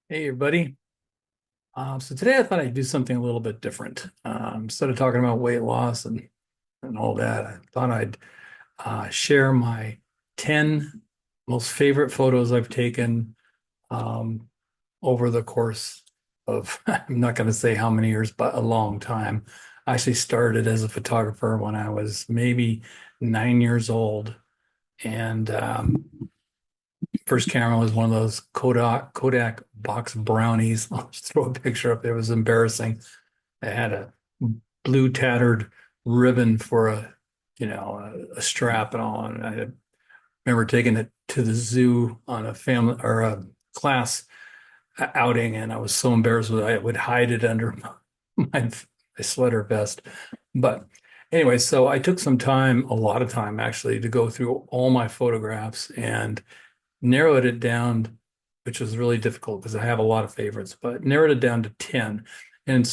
Hey, everybody. So today I thought I'd do something a little bit different. Instead of talking about weight loss and all that, I thought I'd share my 10 most favorite photos I've taken um, over the course of, I'm not going to say how many years, but a long time. I actually started as a photographer when I was maybe 9 years old. And first camera was one of those Kodak box brownies. I'll just throw a picture up there. It was embarrassing. It had a blue tattered ribbon for a strap and all. And I remember taking it to the zoo on a family or a class outing, and I was so embarrassed with it, I would hide it under my sweater vest. But anyway, so I took some time, a lot of time actually, to go through all my photographs and narrowed it down, which was really difficult because I have a lot of favorites, but narrowed it down to 10. And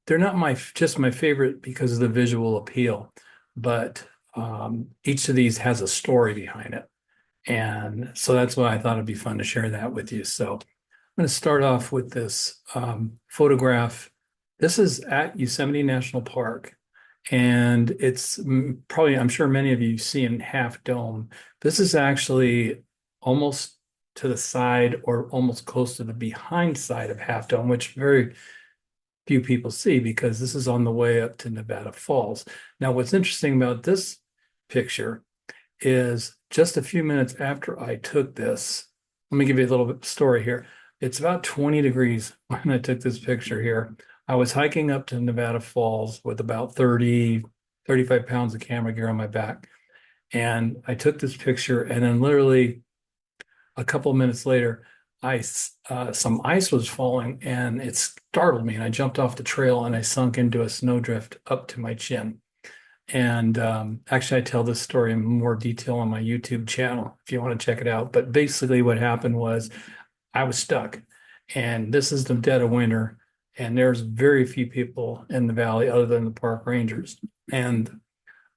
they're not just my favorite because of the visual appeal, but each of these has a story behind it. And so that's why I thought it'd be fun to share that with you. So I'm going to start off with this photograph. This is at Yosemite National Park. And it's probably, I'm sure many of you see in Half Dome. This is actually almost to the side or almost close to the behind side of Half Dome, which very few people see because this is on the way up to Nevada Falls. Now, what's interesting about this picture is just a few minutes after I took this, let me give you a little bit story here. It's about 20 degrees when I took this picture here. I was hiking up to Nevada Falls with about 30, 35 pounds of camera gear on my back. And I took this picture, and then literally a couple of minutes later, some ice was falling and it startled me. And I jumped off the trail and I sunk into a snowdrift up to my chin. And actually, I tell this story in more detail on my YouTube channel if you want to check it out. But basically, what happened was I was stuck, and this is the dead of winter, and there's very few people in the valley other than the park rangers. And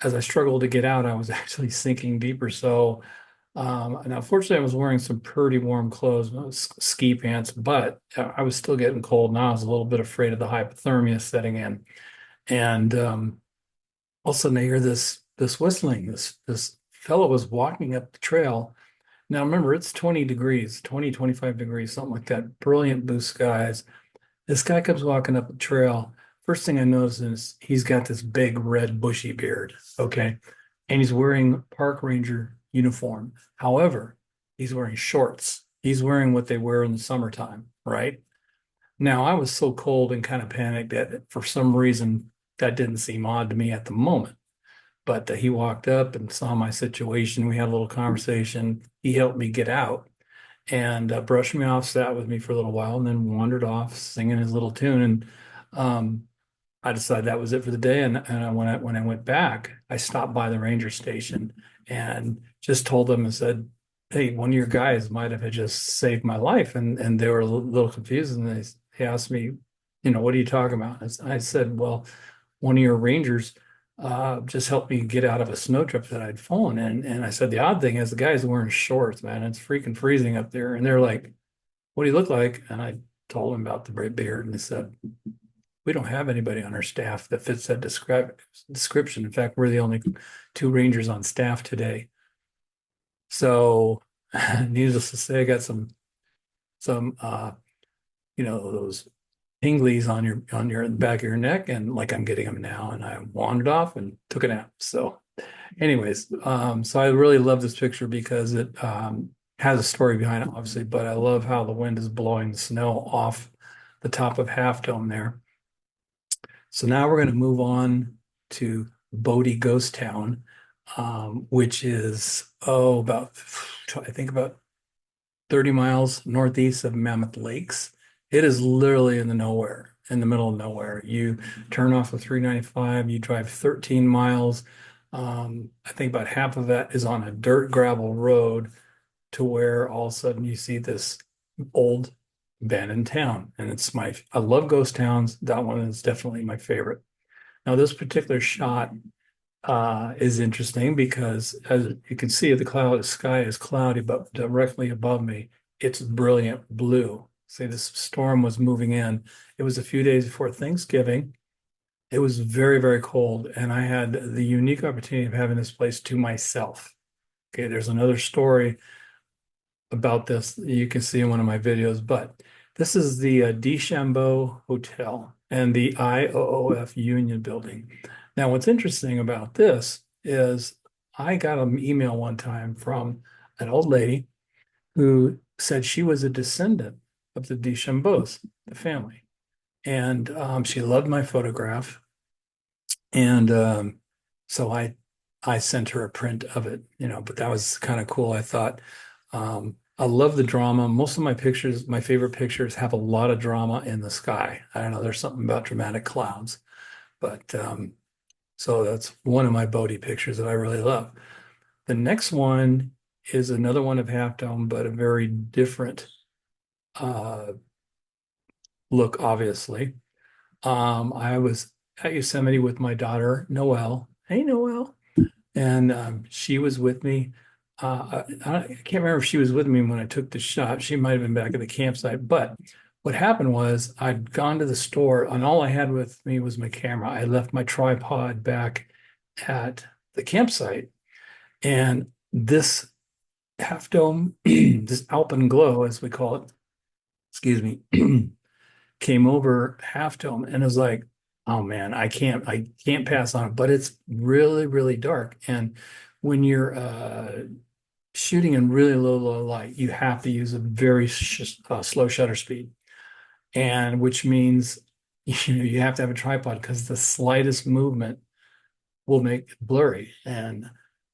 as I struggled to get out, I was actually sinking deeper. So, and unfortunately, I was wearing some pretty warm clothes, ski pants, but I was still getting cold, and I was a little bit afraid of the hypothermia setting in. And all of a sudden I hear this whistling. This fellow was walking up the trail. Now remember, it's 20 degrees, 20, 25 degrees, something like that. Brilliant blue skies. This guy comes walking up the trail. First thing I notice is he's got this big red bushy beard. Okay. And he's wearing park ranger uniform. However, he's wearing shorts. He's wearing what they wear in the summertime, right? Now I was so cold and kind of panicked that for some reason that didn't seem odd to me at the moment. But he walked up and saw my situation. We had a little conversation. He helped me get out and brushed me off, sat with me for a little while, and then wandered off singing his little tune. And um, I decided that was it for the day. And when I went back, I stopped by the ranger station and just told them and said, "Hey, one of your guys might have just saved my life." And they were a little confused, and they asked me, "What are you talking about?" I said, "Well, one of your rangers just helped me get out of a snow trip that I'd fallen in." And I said, "The odd thing is the guy's wearing shorts, man. It's freaking freezing up there." And they're like, "What do you look like?" And I told them about the great beard, and they said, "We don't have anybody on our staff that fits that description. In fact, we're the only two rangers on staff today." So, needless to say, I got some those tinglies on your back of your neck, and like I'm getting them now. And I wandered off and took a nap. So, anyways, so I really love this picture because it has a story behind it, obviously. But I love how the wind is blowing the snow off the top of Half Dome there. So now we're going to move on to Bodie Ghost Town, which is, I think about 30 miles northeast of Mammoth Lakes. It is literally in the nowhere, in the middle of nowhere. You turn off the 395, you drive 13 miles. I think about half of that is on a dirt gravel road to where all of a sudden you see this old abandoned town. And I love ghost towns. That one is definitely my favorite. Now, this particular shot is interesting because as you can see, the sky is cloudy, but directly above me it's brilliant blue. Say this storm was moving in. It was a few days before Thanksgiving. It was very, very cold, and I had the unique opportunity of having this place to myself. Okay, there's another story about this you can see in one of my videos, but this is the DeChambeau Hotel and the IOOF Union Building. Now, what's interesting about this is I got an email one time from an old lady who said she was a descendant of the DeChambeaus, the family. And she loved my photograph. And so I sent her a print of it, but that was kind of cool. I thought I love the drama. Most of my pictures, my favorite pictures, have a lot of drama in the sky. I don't know, there's something about dramatic clouds. But so that's one of my Bodhi pictures that I really love. The next one is another one of Half Dome, but a very different uh, look, obviously. I was at Yosemite with my daughter, Noelle. Hey, Noelle. And she was with me. I can't remember if she was with me when I took the shot. She might have been back at the campsite. But what happened was I'd gone to the store and all I had with me was my camera. I left my tripod back at the campsite. And this Half Dome, this Alpenglow, as we call it, excuse me, came over Half Dome and it was like, oh man, I can't pass on it. But it's really, really dark. And when you're shooting in really low light, you have to use a very slow shutter speed. And which means you have to have a tripod because the slightest movement will make it blurry. And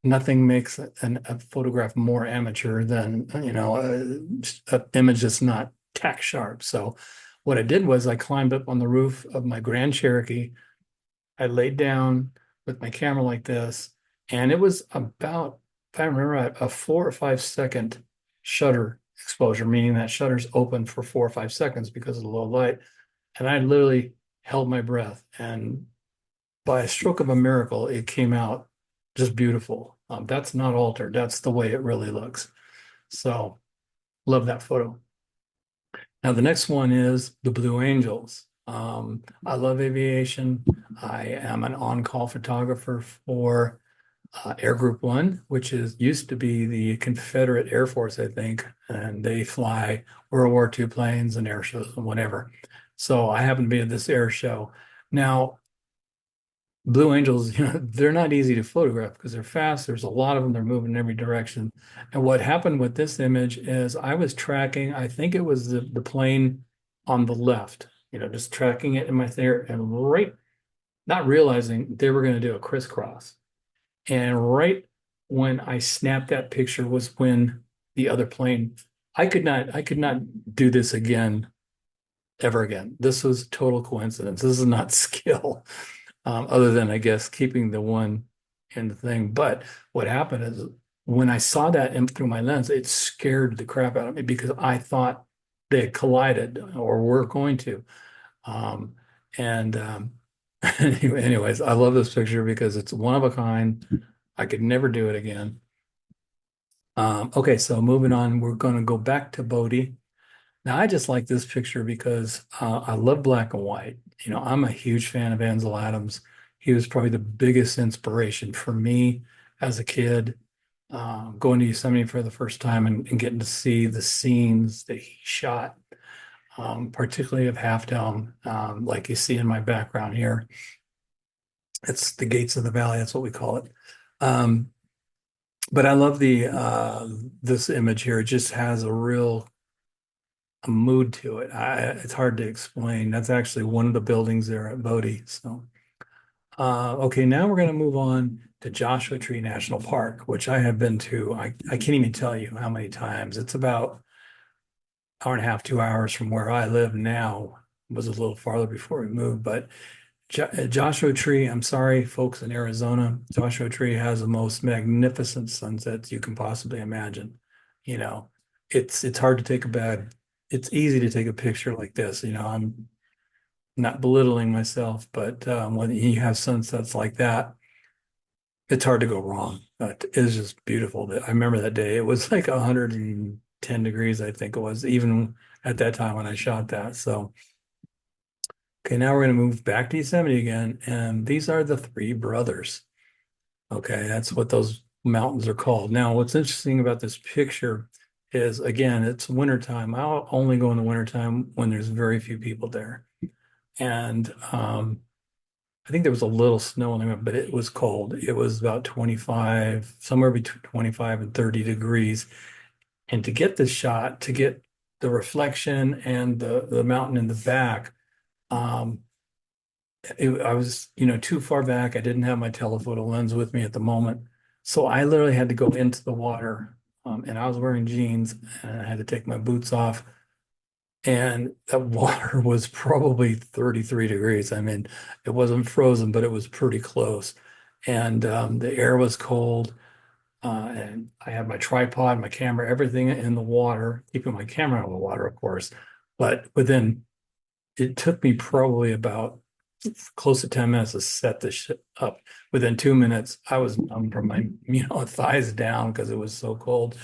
nothing makes a photograph more amateur than an image that's not tack sharp. So what I did was I climbed up on the roof of my Grand Cherokee. I laid down with my camera like this, and it was about, if I remember right, a 4 or 5 second shutter exposure, meaning that shutter's open for 4 or 5 seconds because of the low light. And I literally held my breath, and by a stroke of a miracle, it came out just beautiful. That's not altered. That's the way it really looks. So love that photo. Now, the next one is the Blue Angels. I love aviation. I am an on-call photographer for Air Group One, which is used to be the Confederate Air Force, I think, and they fly World War II planes and air shows and whatever. So I happen to be at this air show. Now, Blue Angels, they're not easy to photograph because they're fast. There's a lot of them. They're moving in every direction. And what happened with this image is I was tracking, I think it was the plane on the left, just tracking it in my there and right, not realizing they were going to do a crisscross. And right when I snapped that picture was when the other plane, I could not do this again, ever again. This was total coincidence. This is not skill. Other than I guess keeping the one in the thing. But what happened is when I saw that in through my lens, it scared the crap out of me because I thought they had collided or were going to. And anyways, I love this picture because it's one of a kind. I could never do it again. Okay, so moving on, we're going to go back to Bodhi. Now, I just like this picture because I love black and white. I'm a huge fan of Ansel Adams. He was probably the biggest inspiration for me as a kid, going to Yosemite for the first time and getting to see the scenes that he shot, particularly of Half Dome, like you see in my background here. It's the Gates of the Valley, that's what we call it. But I love this image here. It just has a mood to it. It's hard to explain. That's actually one of the buildings there at Bodhi. So, okay, now we're going to move on to Joshua Tree National Park, which I have been to. I can't even tell you how many times. It's about hour and a half, 2 hours from where I live now. It was a little farther before we moved, but Joshua Tree, I'm sorry, folks in Arizona, Joshua Tree has the most magnificent sunsets you can possibly imagine. You know, it's hard to take a bad, it's easy to take a picture like this. I'm not belittling myself, but when you have sunsets like that, it's hard to go wrong. But it's just beautiful. I remember that day. It was like 100 and 10 degrees, I think it was, even at that time when I shot that. So, okay, now we're going to move back to Yosemite again. And these are the Three Brothers. Okay, that's what those mountains are called. Now, what's interesting about this picture is, again, it's wintertime. I'll only go in the wintertime when there's very few people there. And I think there was a little snow on the ground, but it was cold. It was about 25, somewhere between 25 and 30 degrees. And to get this shot, to get the reflection and the mountain in the back, um, I was, too far back. I didn't have my telephoto lens with me at the moment. So I literally had to go into the water. And I was wearing jeans and I had to take my boots off. And that water was probably 33 degrees. I mean, it wasn't frozen, but it was pretty close. And the air was cold. And I had my tripod, my camera, everything in the water, keeping my camera out of the water, of course. But it took me probably about close to 10 minutes to set this shit up. Within 2 minutes, I was numb from my, thighs down because it was so cold.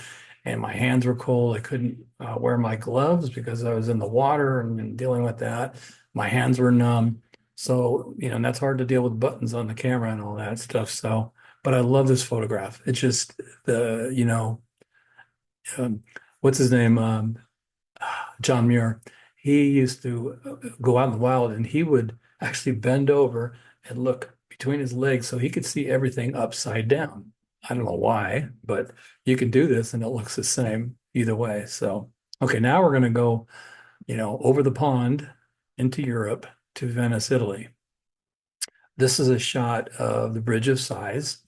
And my hands were cold. I couldn't wear my gloves because I was in the water and dealing with that. My hands were numb. So, and that's hard to deal with buttons on the camera and all that stuff. So, but I love this photograph. It's just um, what's his name? John Muir. He used to go out in the wild and he would actually bend over and look between his legs so he could see everything upside down. I don't know why, but you can do this and it looks the same either way. So, okay, now we're going to go, over the pond into Europe to Venice, Italy. This is a shot of the Bridge of Sighs.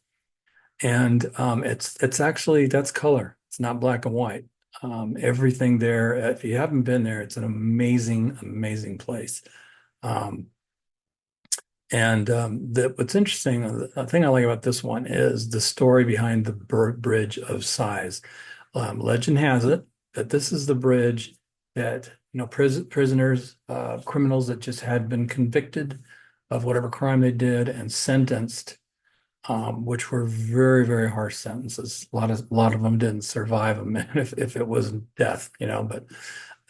And it's actually that's color. It's not black and white. Everything there, if you haven't been there, it's an amazing, amazing place. Um, and what's interesting, the thing I like about this one is the story behind the Bridge of Sighs. Legend has it that this is the bridge that prisoners, criminals that just had been convicted of whatever crime they did and sentenced, which were very, very harsh sentences. A lot of them didn't survive them if it wasn't death, but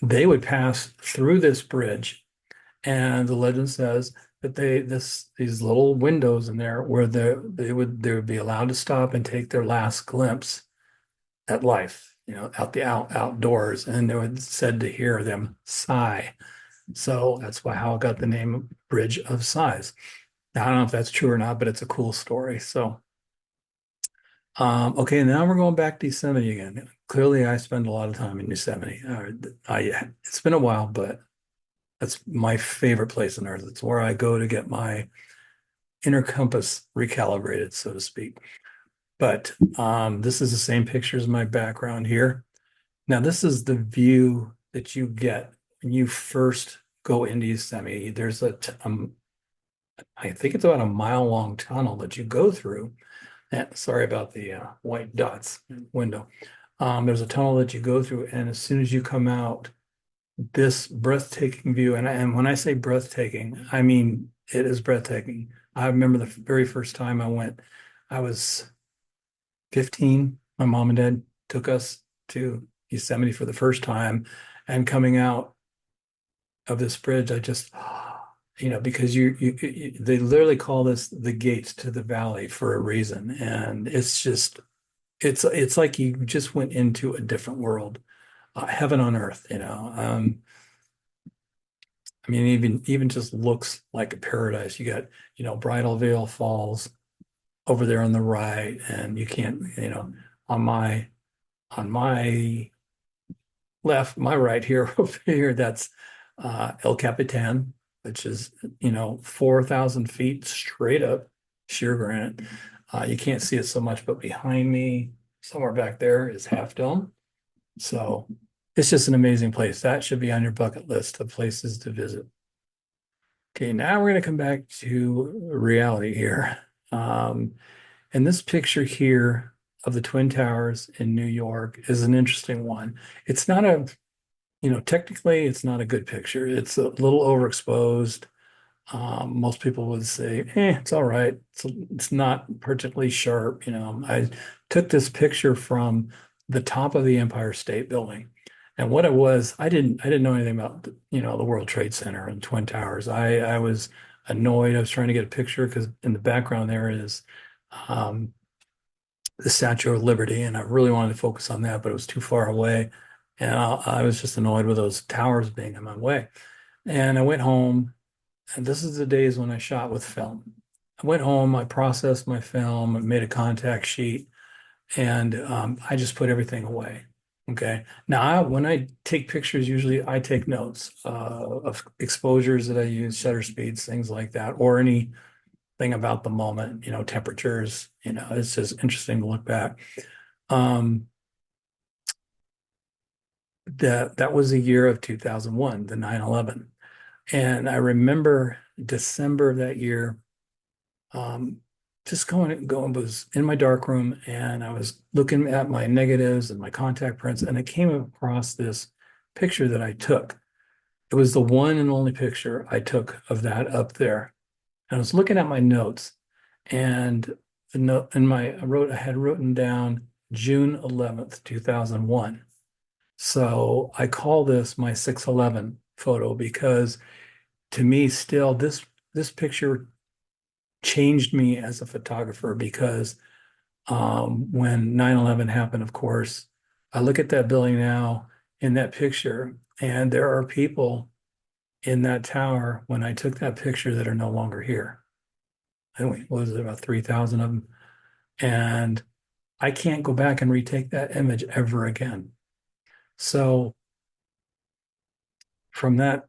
they would pass through this bridge, and the legend says that these little windows in there where they would be allowed to stop and take their last glimpse at life, outdoors, and they were said to hear them sigh. So that's how it got the name Bridge of Sighs. Now, I don't know if that's true or not, but it's a cool story. So, okay, now we're going back to Yosemite again. Clearly, I spend a lot of time in Yosemite. It's been a while, but that's my favorite place on earth. It's where I go to get my inner compass recalibrated, so to speak. But this is the same picture as my background here. Now, this is the view that you get when you first go into Yosemite. There's I think it's about a mile long tunnel that you go through. And sorry about the white dots window. There's a tunnel that you go through, and as soon as you come out, this breathtaking view, and when I say breathtaking, I mean it is breathtaking. I remember the very first time I went, I was 15. My mom and dad took us to Yosemite for the first time, and coming out of this bridge, I just, because they literally call this the gates to the valley for a reason, and it's like you just went into a different world, heaven on earth. I mean, even just looks like a paradise. You got, Bridal Veil Falls over there on the right, and you can't, on my left, my right here, over here, that's El Capitan, which is, 4,000 feet straight up sheer granite. You can't see it so much, but behind me, somewhere back there, is Half Dome. So it's just an amazing place. That should be on your bucket list of places to visit. Okay, now we're going to come back to reality here. And this picture here of the Twin Towers in New York is an interesting one. It's not technically it's not a good picture. It's a little overexposed. Most people would say, it's all right. It's not particularly sharp. I took this picture from the top of the Empire State Building. And what it was, I didn't know anything about, the World Trade Center and Twin Towers. I was annoyed. I was trying to get a picture because in the background there is um, the Statue of Liberty, and I really wanted to focus on that, but it was too far away. And I was just annoyed with those towers being in my way. And I went home, and this is the days when I shot with film. I went home, I processed my film, I made a contact sheet, and I just put everything away. Okay. Now, when I take pictures, usually I take notes of exposures that I use, shutter speeds, things like that, or anything about the moment, temperatures, it's just interesting to look back. Um, that was the year of 2001, the 9/11. And I remember December of that year, um, just going was in my dark room, and I was looking at my negatives and my contact prints, and I came across this picture that I took. It was the one and only picture I took of that up there. And I was looking at my notes, and the note in I had written down June 11th, 2001. So I call this my 6/11 photo because to me still this picture changed me as a photographer because when 9/11 happened, of course, I look at that building now in that picture, and there are people in that tower when I took that picture that are no longer here. I think, what was it, about 3,000 of them? And I can't go back and retake that image ever again. So from that,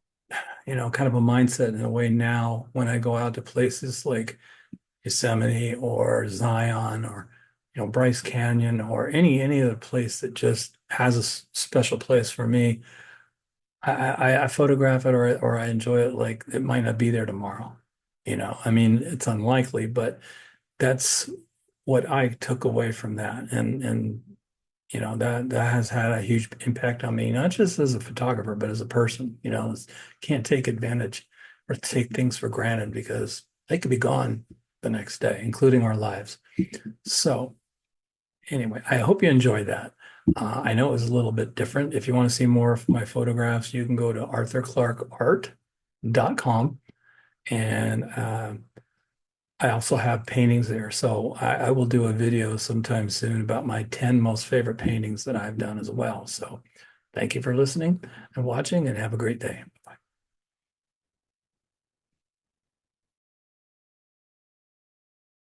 kind of a mindset in a way now, when I go out to places like Yosemite or Zion or Bryce Canyon or any other place that just has a special place for me, I photograph it or I enjoy it like it might not be there tomorrow. I mean, it's unlikely, but that's what I took away from that. And that has had a huge impact on me, not just as a photographer, but as a person. Can't take advantage or take things for granted because they could be gone the next day, including our lives. So anyway, I hope you enjoyed that. I know it was a little bit different. If you want to see more of my photographs, you can go to arthurclarkart.com. And I also have paintings there. So I will do a video sometime soon about my 10 most favorite paintings that I've done as well. So thank you for listening and watching, and have a great day.